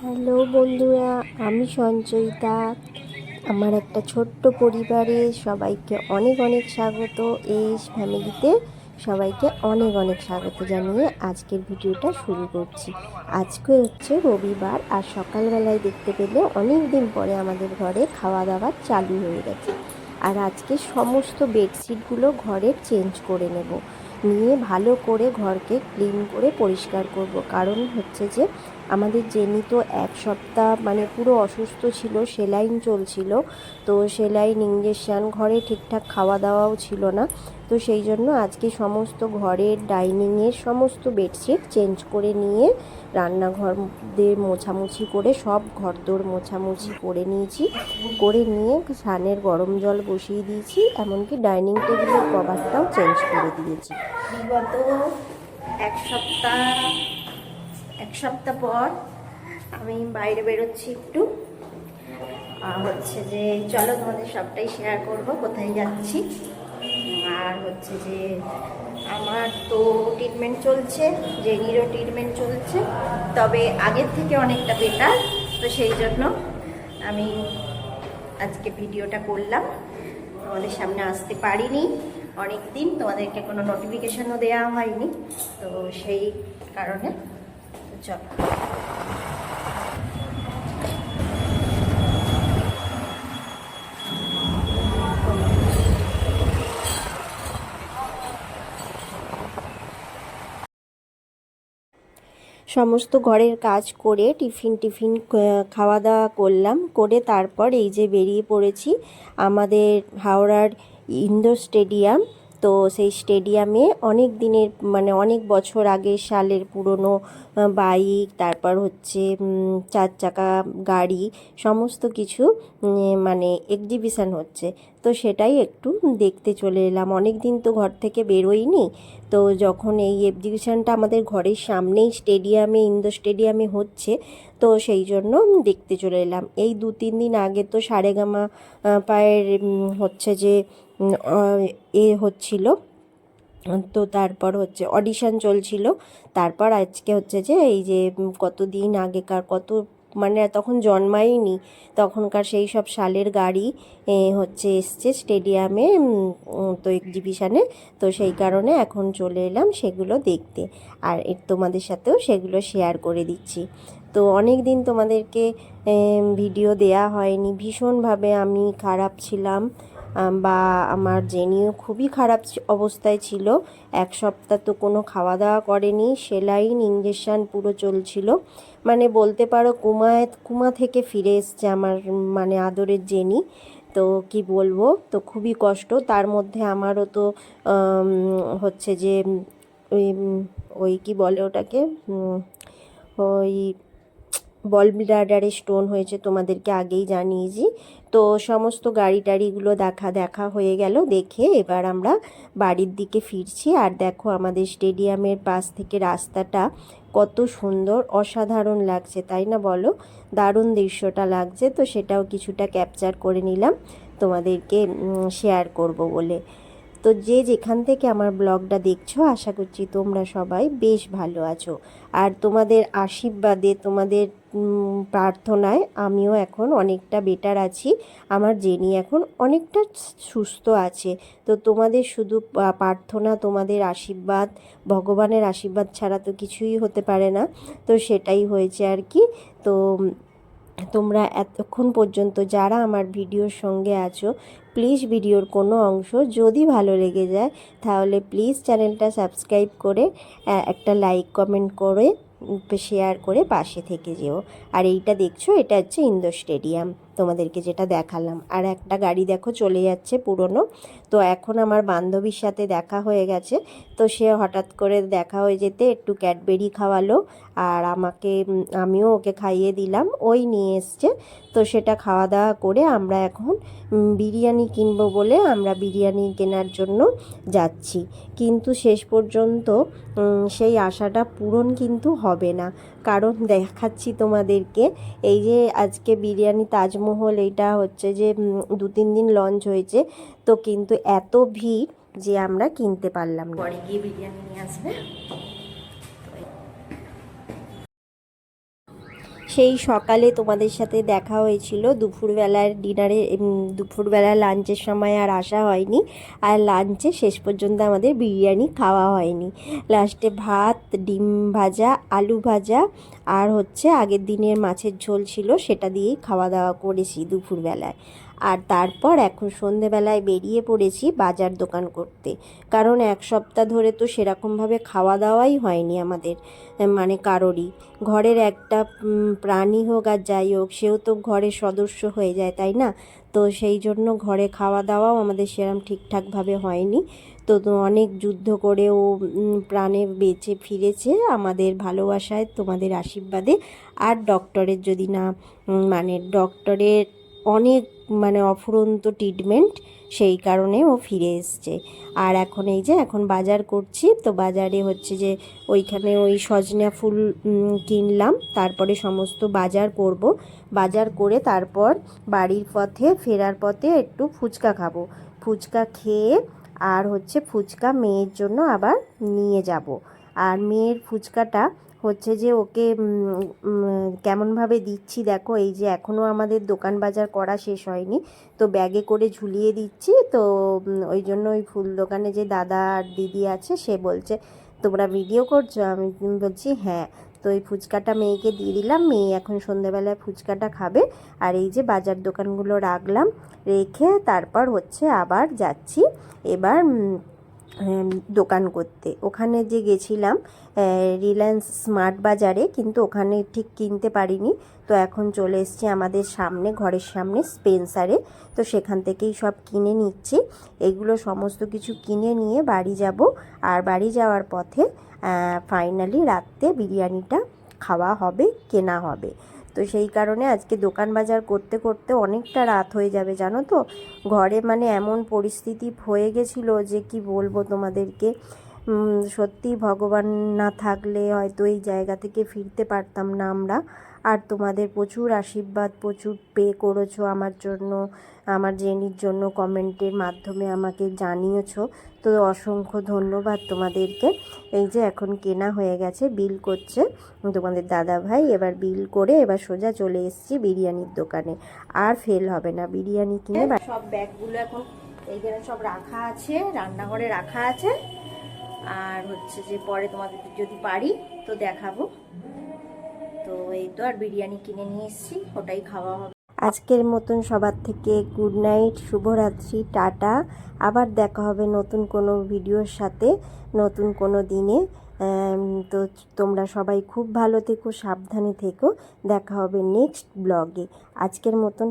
Hello বন্ধুরা, আমি সঞ্চয়িতা। আমার একটা ছোট্ট পরিবারে সবাইকে অনেক অনেক স্বাগত। এই ফ্যামিলিতে সবাইকে অনেক অনেক স্বাগত জানিয়ে আজকের ভিডিওটা শুরু করছি। আজকে হচ্ছে রবিবার, আর সকালবেলায় দেখতে পেলে অনেক দিন পরে আমাদের ঘরে খাওয়া দাওয়া চালু হয়ে গেছে। আর আজকে সমস্ত বেডশিটগুলো ঘরের চেঞ্জ করে নেব, নিয়ে ভালো করে ঘরকে ক্লিন করে পরিষ্কার করব। কারণ হচ্ছে যে আমাদের জেনি তো এক সপ্তাহ পুরো অসুস্থ ছিল, সেলাইন চলছিল। তো সেলাইন, ইঞ্জেকশান, ঘরে ঠিকঠাক খাওয়া দাওয়াও ছিল না। তো সেই জন্য আজকে সমস্ত ঘরের ডাইনিংয়ের সমস্ত বেডশিট চেঞ্জ করে নিয়ে রান্নাঘরদের মোছামুছি করে সব ঘরদোর মোছামুছি করে নিয়েছি। করে নিয়ে স্নানের গরম জল বসিয়ে দিয়েছি, এমনকি ডাইনিং টেবিলের কভারটাও চেঞ্জ করে দিয়েছি। বিগত এক সপ্তাহ পর আমি বাইরে বেরোচ্ছি একটু, হচ্ছে যে চলো তোমাদের সবটাই শেয়ার করব কোথায় যাচ্ছি। আর হচ্ছে যে আমার তো ট্রিটমেন্ট চলছে, জেনিরও ট্রিটমেন্ট চলছে, তবে আগের থেকে অনেকটা বেটার। তো সেই জন্য আমি আজকে ভিডিওটা করলাম। তোমাদের সামনে আসতে পারিনি অনেক দিন, তোমাদেরকে কোনো নোটিফিকেশনও দেওয়া হয়নি, তো সেই কারণে চলো। সমস্ত ঘরের কাজ করে টিফিন খাওয়া দাওয়া করলাম, করে তারপর এই যে বেরিয়ে পড়েছি আমাদের হাওড়ার ইনডোর স্টেডিয়াম। তো সেই স্টেডিয়ামে অনেক দিনের অনেক বছর আগের সালের পুরনো বাইক, তারপর হচ্ছে 4 চাকা গাড়ি, সমস্ত কিছু এক্সিবিশন হচ্ছে। তো সেটাই একটু দেখতে চলে এলাম। অনেক দিন তো ঘর থেকে বেরোইনি। তো যখন এই এক্সিবিশনটা আমাদের ঘরের সামনেই স্টেডিয়ামে, ইনডোর স্টেডিয়ামে হচ্ছে, তো সেই জন্য দেখতে চলে এলাম। এই 2-3 দিন আগে তো সারেগামা পায়ের হচ্ছে যে হচ্ছিল, তো তারপর হচ্ছে অডিশন চলছিল। তারপর আজকে হচ্ছে যে এই যে কতদিন আগেকার, তখন জন্মাইনি, তখনকার সেই সব সালের গাড়ি হচ্ছে এসছে স্টেডিয়ামে, তো এক্সিবিশানে। তো সেই কারণে এখন চলে এলাম সেগুলো দেখতে, আর তোমাদের সাথেও সেগুলো শেয়ার করে দিচ্ছি। তো অনেক দিন তোমাদেরকে ভিডিও দেয়া হয়নি, ভীষণভাবে আমি খারাপ ছিলাম, বা আমার জেনিও খুবই খারাপ অবস্থায় ছিল। এক সপ্তাহ তো কোনো খাওয়া দাওয়া করেনি, সেলাইন ইঞ্জেকশান পুরো চলছিল। বলতে পারো কুমা থেকে ফিরে এসছে আমার আদরের জেনি। তো কি বলবো, তো খুবই কষ্ট। তার মধ্যে আমারও তো হচ্ছে যে ওই ওই কি বলে ওটাকে, ওই বল ব্লাডারে স্টোন হয়েছে, তোমাদেরকে আগেই জানিয়েছি। তো সমস্ত গাড়ি টাড়িগুলো দেখা হয়ে গেল, দেখে এবার আমরা বাড়ির দিকে ফিরছি। আর দেখো আমাদের স্টেডিয়ামের পাশ থেকে রাস্তাটা কত সুন্দর, অসাধারণ লাগছে, তাই না বলো? দারুণ দৃশ্যটা লাগছে। তো সেটাও কিছুটা ক্যাপচার করে নিলাম তোমাদেরকে শেয়ার করব বলে। তো যে যেখান থেকে আমার ব্লগটা দেখছো, আশা করছি তোমরা সবাই বেশ ভালো আছো। আর তোমাদের আশীর্বাদে, তোমাদের প্রার্থনায় আমিও এখন অনেকটা বেটার আছি। আমার জেনি এখন অনেকটা সুস্থ আছে। তো তোমাদের শুধু প্রার্থনা, তোমাদের আশীর্বাদ, ভগবানের আশীর্বাদ ছাড়া তো কিছুই হতে পারে না। তো সেটাই হয়েছে আর কি। তো তোমরা এতক্ষণ পর্যন্ত যারা আমার ভিডিওর সঙ্গে আছো, প্লিজ ভিডিওর কোনো অংশ যদি ভালো লেগে যায়, তাহলে প্লিজ চ্যানেলটা সাবস্ক্রাইব করে একটা লাইক কমেন্ট করে শেয়ার করে পাশে থেকে যেও। আর এইটা দেখছো, এটা হচ্ছে ইনডোর স্টেডিয়াম, তোমাদেরকে যেটা দেখালাম। আর একটা গাড়ি দেখো চলে যাচ্ছে পুরনো। তো এখন আমার বান্ধবীর সাথে দেখা হয়ে গেছে, তো সে হঠাৎ করে দেখা হয়ে যেতে একটু ক্যাডবেরি খাওয়ালো, আর আমিও ওকে খাইয়ে দিলাম, ওই নিয়ে এসছে। তো সেটা খাওয়া দাওয়া করে আমরা এখন বিরিয়ানি কিনবো বলে আমরা বিরিয়ানি কেনার জন্য যাচ্ছি। কিন্তু শেষ পর্যন্ত সেই আশাটা পূরণ কিন্তু হবে না, কারণ দেখাচ্ছি তোমাদেরকে। এই যে আজকে বিরিয়ানি তাজমহল, এইটা হচ্ছে যে 2-3 দিন লঞ্চ হয়েছে, তো কিন্তু এত ভিড় যে আমরা কিনতে পারলাম না। পরে গিয়ে বিরিয়ানি নিয়ে আসবে। সেই সকালে তোমাদের সাথে দেখা হয়েছিল, দুপুরবেলার ডিনারে দুপুরবেলা লাঞ্চের সময় আর আসা হয়নি। আর লাঞ্চে শেষ পর্যন্ত আমাদের বিরিয়ানি খাওয়া হয়নি। লাস্টে ভাত, ডিম ভাজা, আলু ভাজা আর হচ্ছে আগের দিনের মাছের ঝোল ছিল, সেটা দিয়েই খাওয়া দাওয়া করেছি দুপুরবেলায়। আর তারপর এখন সন্ধেবেলায় বেরিয়ে পড়েছি বাজার দোকান করতে, কারণ এক সপ্তাহ ধরে তো সেরকমভাবে খাওয়া দাওয়াই হয়নি আমাদের, মানে কারোরই। ঘরের একটা প্রাণী হোক আর যাই হোক, সেও তো ঘরের সদস্য হয়ে যায়, তাই না? তো সেই জন্য ঘরে খাওয়া দাওয়াও আমাদের সেরকম ঠিকঠাকভাবে হয়নি। তো অনেক যুদ্ধ করেও প্রাণে বেঁচে ফিরেছে আমাদের ভালোবাসায়, তোমাদের আশীর্বাদে। আর ডক্টরের যদি না মানে ডক্টরের অনেক মানে অফুরন্ত ট্রিটমেন্ট, সেই কারণে ও ফিরে এসছে। আর এখন এই যে এখন বাজার করছি, তো বাজারে হচ্ছে যে ওইখানে ওই সজনা ফুল কিনলাম, তারপরে সমস্ত বাজার করব। বাজার করে তারপর বাড়ির পথে ফেরার পথে একটু ফুচকা খাবো। ফুচকা খেয়ে আর হচ্ছে ফুচকা মেয়ের জন্য আবার নিয়ে যাব। আর মেয়ের ফুচকাটা হচ্ছে যে ওকে কেমনভাবে দিচ্ছি দেখো, এই যে এখনও আমাদের দোকান বাজার করা শেষ হয়নি, তো ব্যাগে করে ঝুলিয়ে দিচ্ছি। তো ওই জন্য ওই ফুল দোকানে যে দাদা আর দিদি আছে, সে বলছে তোমরা ভিডিও করছো? আমি বলছি হ্যাঁ। তো এই ফুচকাটা মেয়েকে দিয়ে দিলাম, মেয়ে এখন সন্ধ্যেবেলায় ফুচকাটা খাবে। আর এই যে বাজার দোকানগুলো রাখলাম, রেখে তারপর হচ্ছে আবার যাচ্ছি এবার দোকান করতে। ওখানে যে গেছিলাম রিলায়েন্স স্মার্ট বাজারে, কিন্তু ওখানে ঠিক কিনতে পারিনি। তো এখন চলে এসেছি আমাদের সামনে, ঘরের সামনে স্পেন্সারে। তো সেখান থেকেই সব কিনে নিচ্ছি। এগুলো সমস্ত কিছু কিনে নিয়ে বাড়ি যাব। আর বাড়ি যাওয়ার পথে ফাইনালি রাত্রে বিরিয়ানিটা খাওয়া হবে, কেনা হবে। তো সেই কারণে আজকে দোকান বাজার করতে করতে অনেকটা রাত হয়ে যাবে, জানো তো। ঘরে মানে এমন পরিস্থিতি হয়ে গেছিলো যে কি বলবো তোমাদেরকে। সত্যি ভগবান না থাকলে হয়তো এই জায়গা থেকে ফিরতে পারতাম না আমরা। আর তোমাদের প্রচুর আশীর্বাদ, প্রচুর পে করেছো আমার জন্য, আমার জেনির জন্য কমেন্টের মাধ্যমে আমাকে জানিয়েছো। তো অসংখ্য ধন্যবাদ তোমাদেরকে। এই যে এখন কেনা হয়ে গেছে, বিল করছে তোমাদের দাদা ভাই। এবার বিল করে এবার সোজা চলে এসেছি বিরিয়ানির দোকানে। আর ফেল হবে না বিরিয়ানি কিনে। সব ব্যাগগুলো এখন এইখানে সব রাখা আছে, রান্নাঘরে রাখা আছে। আর হচ্ছে যে পরে তোমাদের যদি পারি তো দেখাবো। তো এই তো, আর বিরিয়ানি কিনে নিয়ে এসেছি, ওটাই খাওয়া হবে। আজকের মতন সবার থেকে গুড নাইট, শুভরাত্রি, টাটা। আবার দেখা হবে নতুন কোনো ভিডিওর সাথে, নতুন কোনো দিনে। তো তোমরা সবাই খুব ভালো থেকো, সাবধানে থেকো। দেখা হবে নেক্সট ব্লগে। আজকের মতন